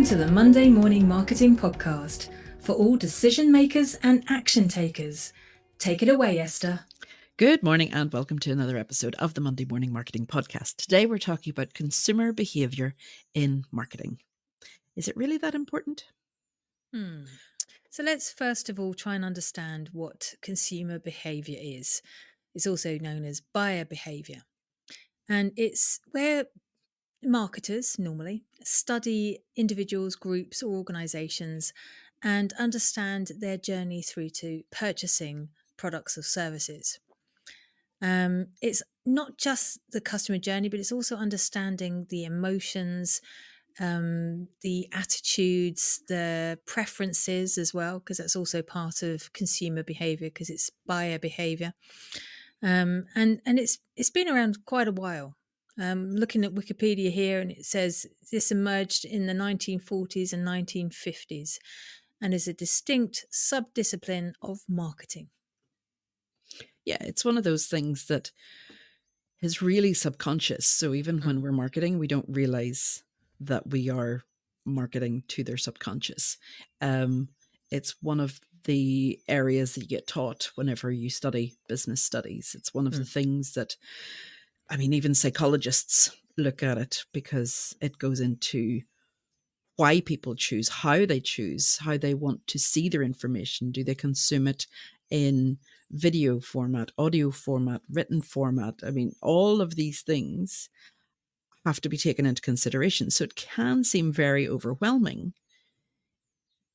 Welcome to the Monday Morning Marketing Podcast for all decision makers and action takers. Take it away, Esther. Good morning and welcome to another episode of the Monday Morning Marketing Podcast. Today we're talking about consumer behaviour in marketing. Is it really that important? So let's first of all try and understand what consumer behaviour is. It's also known as buyer behaviour. And it's where marketers normally study individuals, groups, or organisations and understand their journey through to purchasing products or services. It's not just the customer journey, but it's also understanding the emotions, the attitudes, the preferences as well, because that's also part of consumer behaviour, because it's buyer behaviour. And it's been around quite a while. Looking at Wikipedia here, and it says this emerged in the 1940s and 1950s and is a distinct subdiscipline of marketing. Yeah, it's one of those things that is really subconscious. So even when we're marketing, we don't realise that we are marketing to their subconscious. It's one of the areas that you get taught whenever you study business studies. It's one of the things that, even psychologists look at it because it goes into why people choose, how they want to see their information. Do they consume it in video format, audio format, written format? All of these things have to be taken into consideration. So it can seem very overwhelming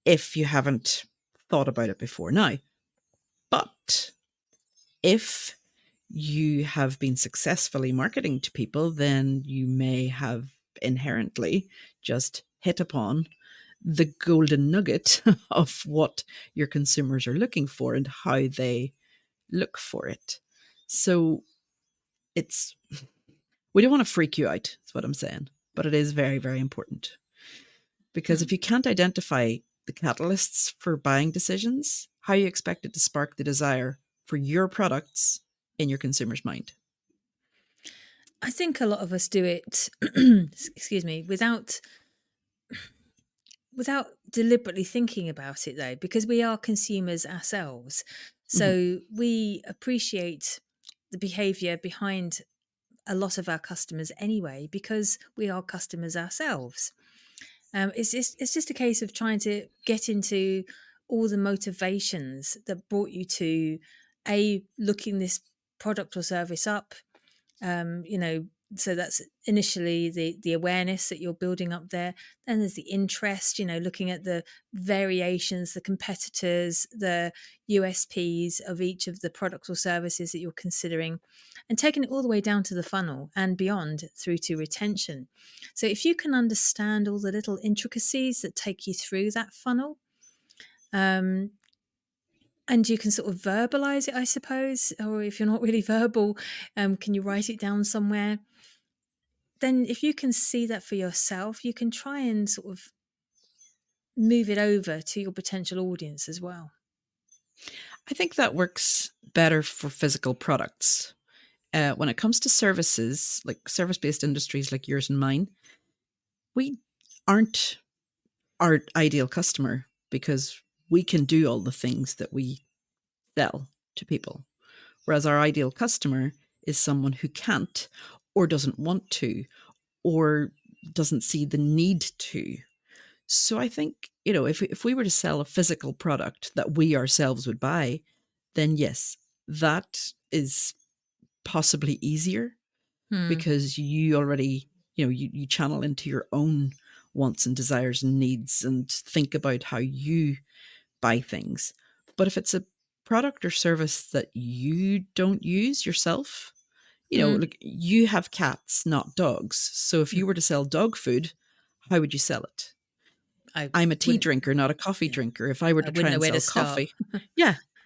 if you haven't thought about it before now. But if you have been successfully marketing to people, then you may have inherently just hit upon the golden nugget of what your consumers are looking for and how they look for it. So we don't want to freak you out, is what I'm saying, but it is very, very important. Because if you can't identify the catalysts for buying decisions, how you expect it to spark the desire for your products in your consumer's mind? I think a lot of us do it, excuse me, without deliberately thinking about it, though, because we are consumers ourselves. So we appreciate the behaviour behind a lot of our customers anyway, because we are customers ourselves. It's just a case of trying to get into all the motivations that brought you to looking this product or service up. So that's initially the awareness that you're building up there. Then there's the interest, looking at the variations, the competitors, the USPs of each of the products or services that you're considering, and taking it all the way down to the funnel and beyond through to retention. So if you can understand all the little intricacies that take you through that funnel, and you can sort of verbalize it, I suppose, or if you're not really verbal, can you write it down somewhere? Then if you can see that for yourself, you can try and sort of move it over to your potential audience as well. I think that works better for physical products. When it comes to services, like service-based industries like yours and mine, we aren't our ideal customer because we can do all the things that we sell to people. Whereas our ideal customer is someone who can't or doesn't want to or doesn't see the need to. So I think, if we were to sell a physical product that we ourselves would buy, then yes, that is possibly easier because you already, you channel into your own wants and desires and needs and think about how you buy things. But if it's a product or service that you don't use yourself, like you have cats, not dogs. So if you were to sell dog food, how would you sell it? I'm a tea drinker, not a coffee drinker. If I were to try and sell coffee,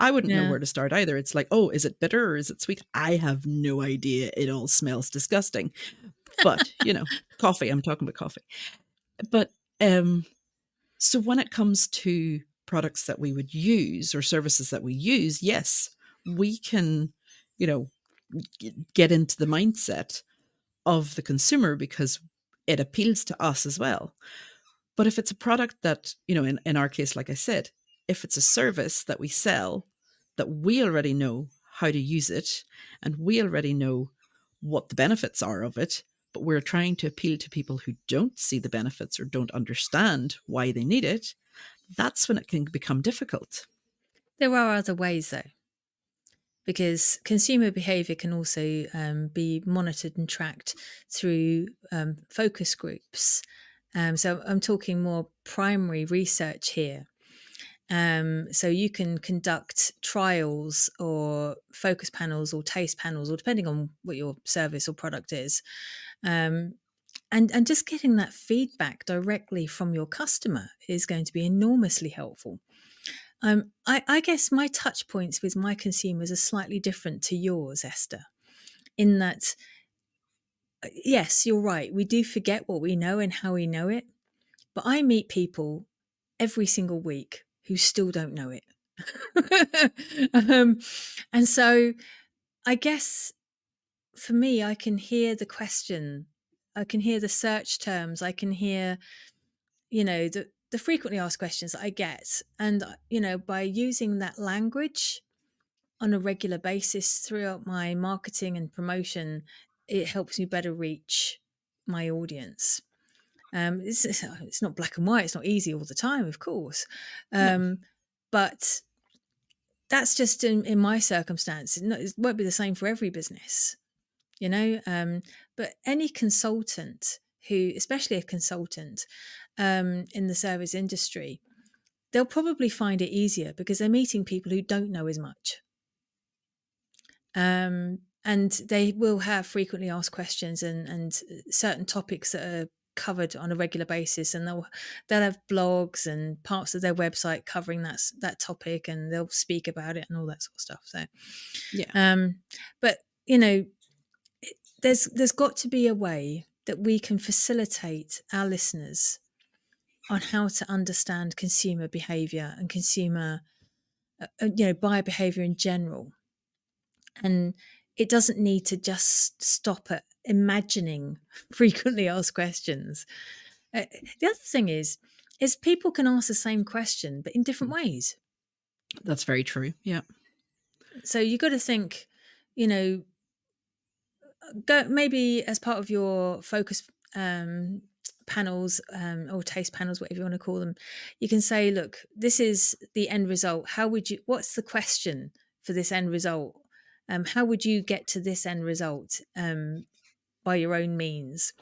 I wouldn't know where to start either. It's like, oh, is it bitter or is it sweet? I have no idea. It all smells disgusting. But, coffee, I'm talking about coffee. But so when it comes to products that we would use or services that we use, yes, we can, get into the mindset of the consumer because it appeals to us as well. But if it's a product that, in our case, like I said, if it's a service that we sell, that we already know how to use it and we already know what the benefits are of it, but we're trying to appeal to people who don't see the benefits or don't understand why they need it, that's when it can become difficult. There are other ways, though, because consumer behavior can also be monitored and tracked through focus groups. So I'm talking more primary research here. So you can conduct trials or focus panels or taste panels, or depending on what your service or product is, um, and just getting that feedback directly from your customer is going to be enormously helpful. I guess my touch points with my consumers are slightly different to yours, Esther, in that, yes, you're right. We do forget what we know and how we know it. But I meet people every single week who still don't know it. um, and so I guess for me, I can hear the question, I can hear the search terms, I can hear, the frequently asked questions that I get. And, by using that language on a regular basis throughout my marketing and promotion, it helps me better reach my audience. It's not black and white. It's not easy all the time, of course, No, but that's just in my circumstance. It won't be the same for every business, you know. But any consultant who, especially a consultant in the service industry, they'll probably find it easier because they're meeting people who don't know as much. And they will have frequently asked questions and certain topics that are covered on a regular basis, and they'll have blogs and parts of their website covering that topic, and they'll speak about it and all that sort of stuff. So, yeah, um, but you know, there's got to be a way that we can facilitate our listeners on how to understand consumer behavior and consumer, buyer behavior in general. And it doesn't need to just stop at imagining frequently asked questions. The other thing is people can ask the same question, but in different ways. that's very true. Yeah. So you got to think, you know, go maybe as part of your focus panels or taste panels, whatever you want to call them, you can say, look, this is the end result. What's the question for this end result? How would you get to this end result by your own means?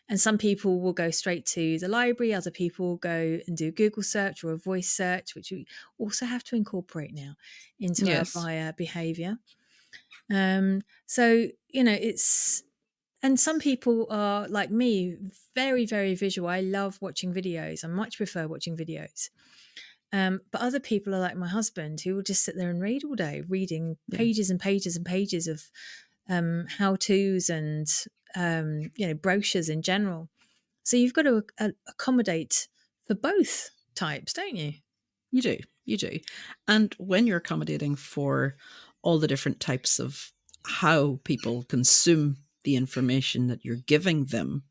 And some people will go straight to the library, other people will go and do Google search or a voice search, which we also have to incorporate now into our Yes, buyer behavior. So, and some people are like me, very, very visual. I love watching videos. I much prefer watching videos. But other people are like my husband, who will just sit there and read all day, reading yeah, pages and pages and pages of how tos and brochures in general. So you've got to accommodate for both types, don't you? you do, you do. And when you're accommodating for all the different types of how people consume the information that you're giving them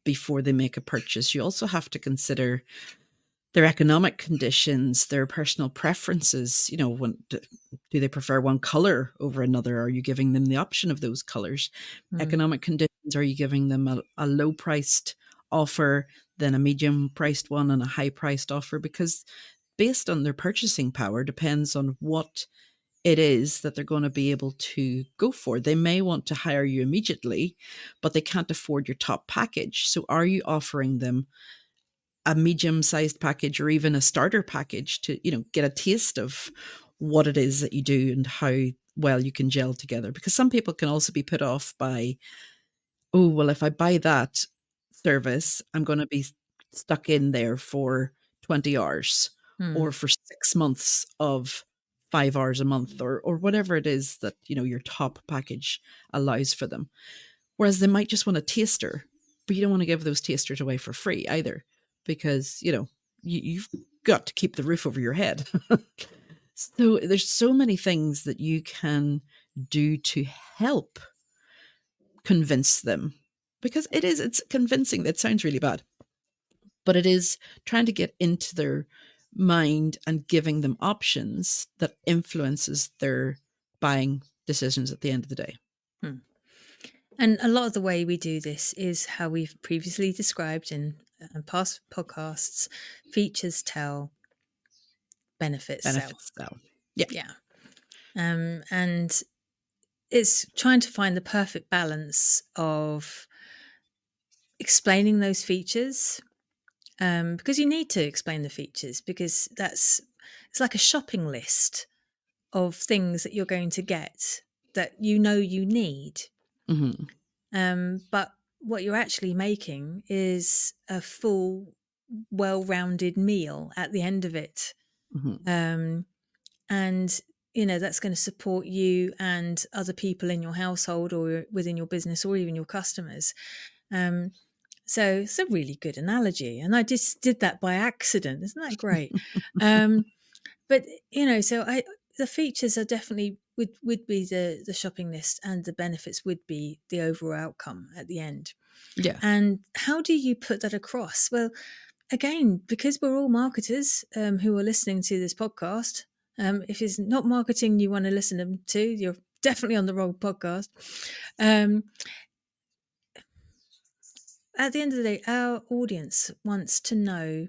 before they make a purchase, you also have to consider their economic conditions, their personal preferences. Do they prefer one color over another? Are you giving them the option of those colors? Mm, Economic conditions, are you giving them a low priced offer, then a medium priced one, and a high priced offer? Because based on their purchasing power depends on what it is that they're going to be able to go for. They may want to hire you immediately, but they can't afford your top package. So are you offering them a medium sized package or even a starter package to, get a taste of what it is that you do and how well you can gel together? Because some people can also be put off by, oh, well, if I buy that service, I'm going to be stuck in there for 20 hours or mm, for 6 months of 5 hours a month, or whatever it is that, your top package allows for them. Whereas they might just want a taster, but you don't want to give those tasters away for free either, because, you've got to keep the roof over your head. So there's so many things that you can do to help convince them, because it's convincing. That sounds really bad, but it is trying to get into their mind and giving them options that influences their buying decisions at the end of the day. Hmm. And a lot of the way we do this is how we've previously described in past podcasts: features tell, benefits sell. Benefits though. Yeah. Yeah. And it's trying to find the perfect balance of explaining those features, because you need to explain the features, because it's like a shopping list of things that you're going to get that you need. Hmm. But what you're actually making is a full, well-rounded meal at the end of it. Hmm. Um, and that's going to support you and other people in your household or within your business or even your customers. Um, so it's a really good analogy, and I just did that by accident. Isn't that great? Um, but so the features are definitely would be the shopping list, and the benefits would be the overall outcome at the end. Yeah. And how do you put that across? Well, again, because we're all marketers who are listening to this podcast. If it's not marketing you want to listen to, you're definitely on the wrong podcast. Um, at the end of the day, our audience wants to know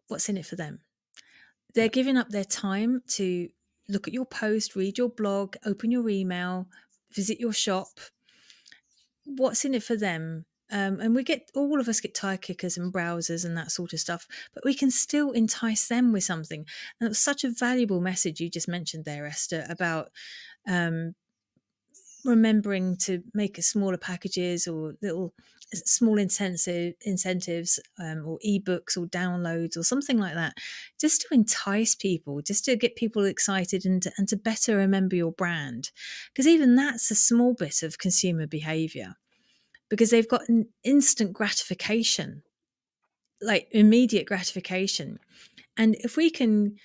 what's in it for them. They're Yeah. giving up their time to look at your post, read your blog, open your email, visit your shop. What's in it for them? And all of us get tire kickers and browsers and that sort of stuff, but we can still entice them with something. And it was such a valuable message you just mentioned there, Esther, about um, remembering to make a smaller packages or little small incentives, or ebooks or downloads or something like that, just to entice people, just to get people excited and to better remember your brand, because even that's a small bit of consumer behavior, because they've got an instant gratification, like immediate gratification. And if we can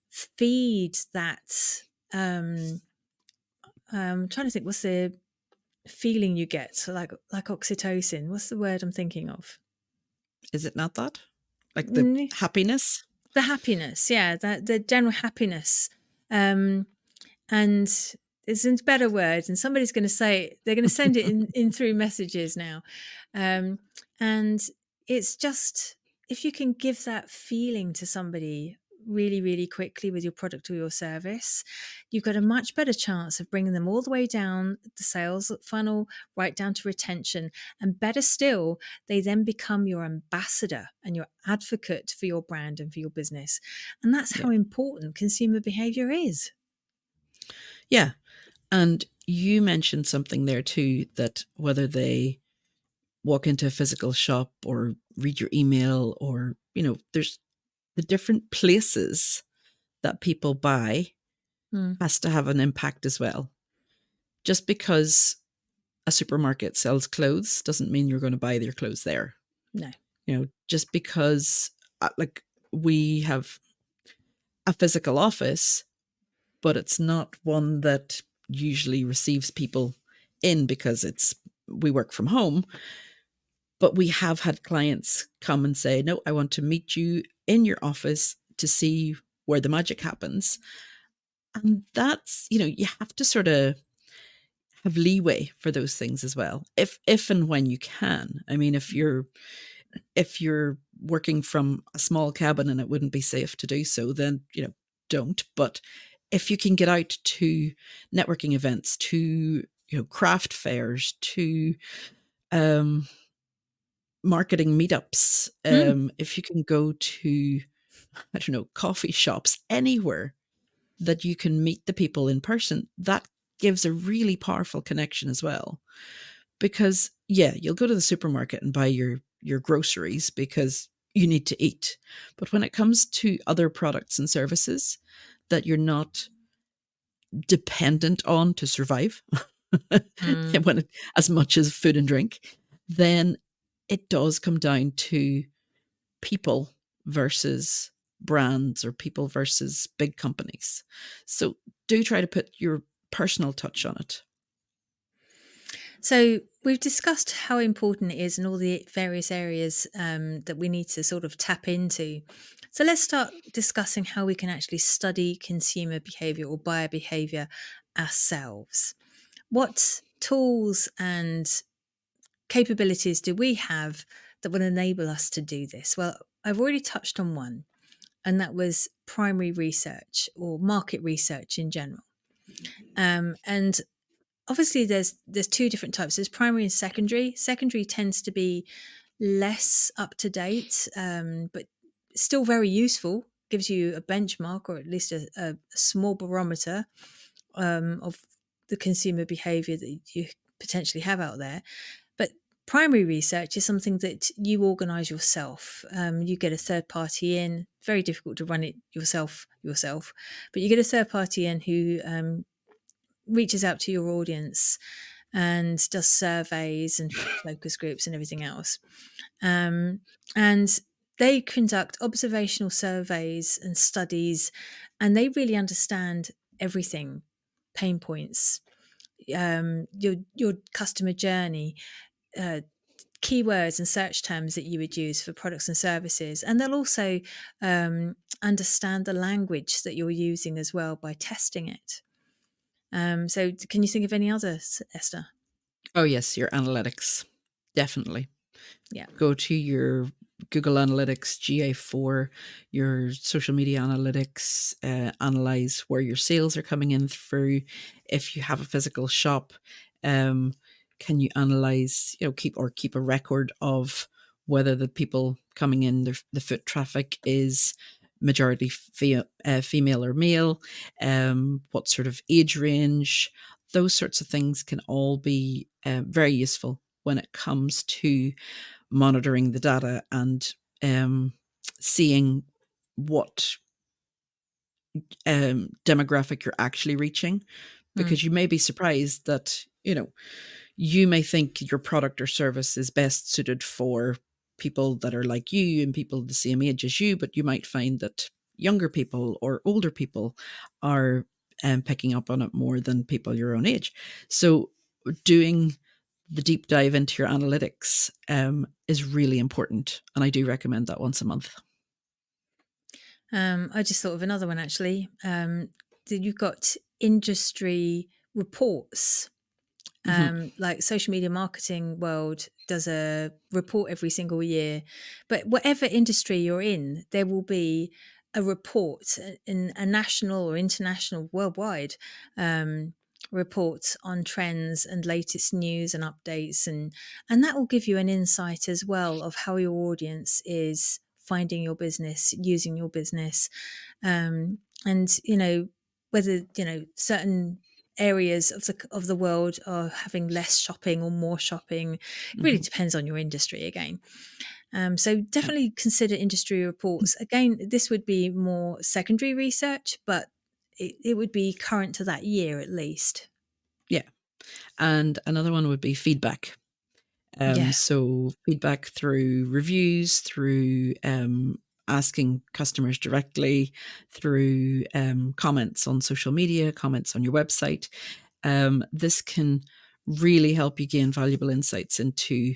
feed that, I'm trying to think, what's the feeling you get? So like oxytocin. What's the word I'm thinking of? Is it not that? Like the Mm, happiness? the happiness, yeah, the general happiness. Um, and it's a better word, and somebody's going to say it, they're going to send it in through messages now. And it's just, if you can give that feeling to somebody really really quickly with your product or your service, you've got a much better chance of bringing them all the way down the sales funnel, right down to retention. And better still, they then become your ambassador and your advocate for your brand and for your business. And that's Yeah. how important consumer behavior is. Yeah. And you mentioned something there too, that whether they walk into a physical shop or read your email, or, there's the different places that people buy Mm, has to have an impact as well. Just because a supermarket sells clothes doesn't mean you're going to buy their clothes there. no. Just because, like, we have a physical office, but it's not one that usually receives people in because we work from home. But we have had clients come and say, no, I want to meet you in your office to see where the magic happens. And that's, you have to sort of have leeway for those things as well. If and when you can. I mean, if you're working from a small cabin and it wouldn't be safe to do so, then, don't. But if you can get out to networking events, to, craft fairs, to um marketing meetups, Mm, if you can go to, I don't know, coffee shops, anywhere that you can meet the people in person, that gives a really powerful connection as well. Because yeah, you'll go to the supermarket and buy your groceries because you need to eat. But when it comes to other products and services that you're not dependent on to survive, mm. as much as food and drink, then it does come down to people versus brands, or people versus big companies. So do try to put your personal touch on it. So we've discussed how important it is and all the various areas that we need to sort of tap into. So let's start discussing how we can actually study consumer behavior or buyer behavior ourselves. What tools and capabilities do we have that will enable us to do this? Well, I've already touched on one, and that was primary research or market research in general. And obviously, there's two different types. There's primary and secondary. Secondary tends to be less up to date, but still very useful. Gives you a benchmark or at least a small barometer of the consumer behaviour that you potentially have out there. But primary research is something that you organise yourself. You get a third party in. Very difficult to run it yourself, but you get a third party in who reaches out to your audience and does surveys and focus groups and everything else. Um, and they conduct observational surveys and studies, and they really understand everything, pain points, your customer journey, uh, keywords and search terms that you would use for products and services. And they'll also understand the language that you're using as well by testing it. So, can you think of any others, Esther? Oh, yes, your analytics. Definitely. Yeah. Go to your Google Analytics, GA4, your social media analytics, analyze where your sales are coming in through. If you have a physical shop, um, can you analyze, keep a record of whether the people coming in, the foot traffic is majority female or male, what sort of age range, those sorts of things can all be very useful when it comes to monitoring the data and seeing what demographic you're actually reaching, Mm. because you may be surprised that you may think your product or service is best suited for people that are like you and people the same age as you, but you might find that younger people or older people are picking up on it more than people your own age. So doing the deep dive into your analytics is really important. And I do recommend that once a month. I just thought of another one actually. You've got industry reports. Hmm. Like social media marketing world does a report every single year, but whatever industry you're in, there will be a report in a national or international, worldwide um, report on trends and latest news and updates, and that will give you an insight as well of how your audience is finding your business, using your business, and whether certain areas of the world are having less shopping or more shopping. It really Hmm. depends on your industry again. So Yeah. definitely consider industry reports. Again, this would be more secondary research, but it would be current to that year at least. Yeah. And another one would be feedback. Yeah. So feedback through reviews, through asking customers directly, through comments on social media, comments on your website. This can really help you gain valuable insights into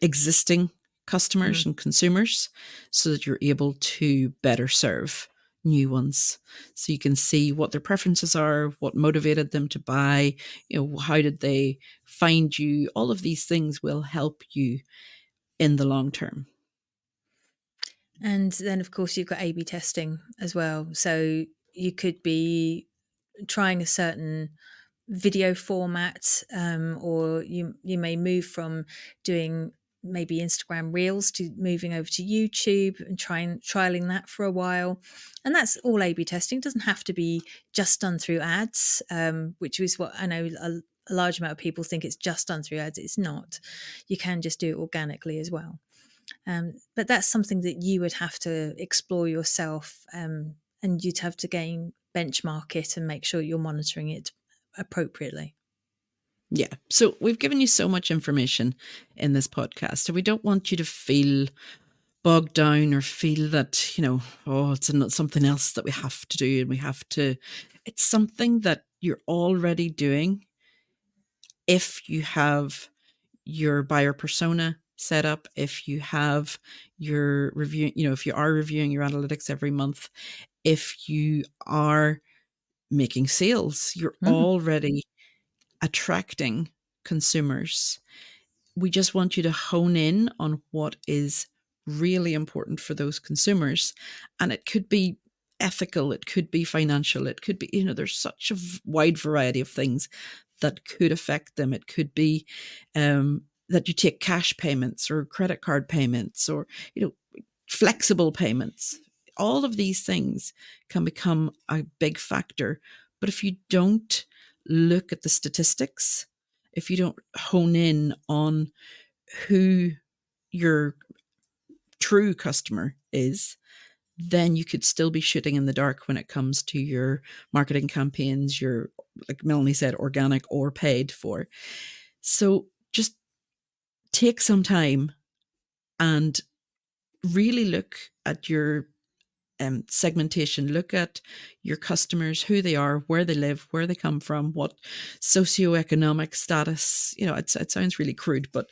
existing customers Mm. and consumers so that you're able to better serve new ones. So you can see what their preferences are, what motivated them to buy, how did they find you. All of these things will help you in the long term. And then, of course, you've got A/B testing as well. So you could be trying a certain video format, or you may move from doing maybe Instagram Reels to moving over to YouTube and trialing that for a while. And that's all A/B testing. It doesn't have to be just done through ads, which is what I know a large amount of people think it's just done through ads. It's not. You can just do it organically as well. But that's something that you would have to explore yourself, and you'd have to gain benchmark it and make sure you're monitoring it appropriately. Yeah. So we've given you so much information in this podcast. So we don't want you to feel bogged down or feel that, oh, it's not something else that we have to do and we have to. It's something that you're already doing if you have your buyer persona set up, if you have your review, if you are reviewing your analytics every month, if you are making sales, you're Mm. already attracting consumers. We just want you to hone in on what is really important for those consumers. And it could be ethical, it could be financial, it could be, there's such a wide variety of things that could affect them. It could be that you take cash payments or credit card payments or, flexible payments. All of these things can become a big factor. But if you don't look at the statistics, if you don't hone in on who your true customer is, then you could still be shooting in the dark when it comes to your marketing campaigns, your, like Melanie said, organic or paid for. So just take some time and really look at your segmentation, look at your customers, who they are, where they live, where they come from, what socioeconomic status. It sounds really crude, but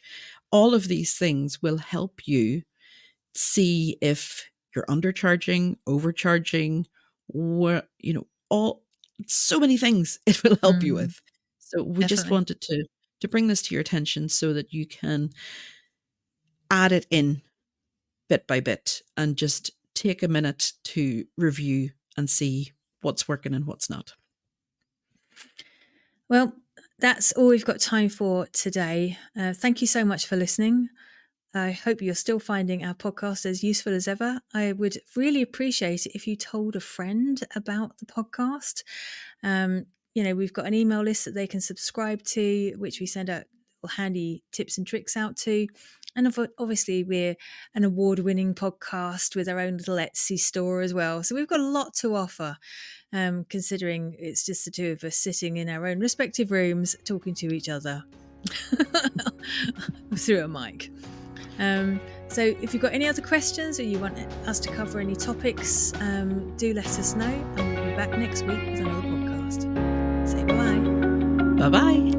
all of these things will help you see if you're undercharging, overcharging, all so many things it will help you Mm. with. So we just Definitely. wanted to bring this to your attention so that you can add it in bit by bit and just take a minute to review and see what's working and what's not. Well, that's all we've got time for today. Thank you so much for listening. I hope you're still finding our podcast as useful as ever. I would really appreciate it if you told a friend about the podcast. We've got an email list that they can subscribe to, which we send out handy tips and tricks out to. And obviously, we're an award-winning podcast with our own little Etsy store as well. So we've got a lot to offer, considering it's just the two of us sitting in our own respective rooms talking to each other through a mic. So if you've got any other questions or you want us to cover any topics, do let us know, and we'll be back next week with another podcast. Say bye. Bye-bye.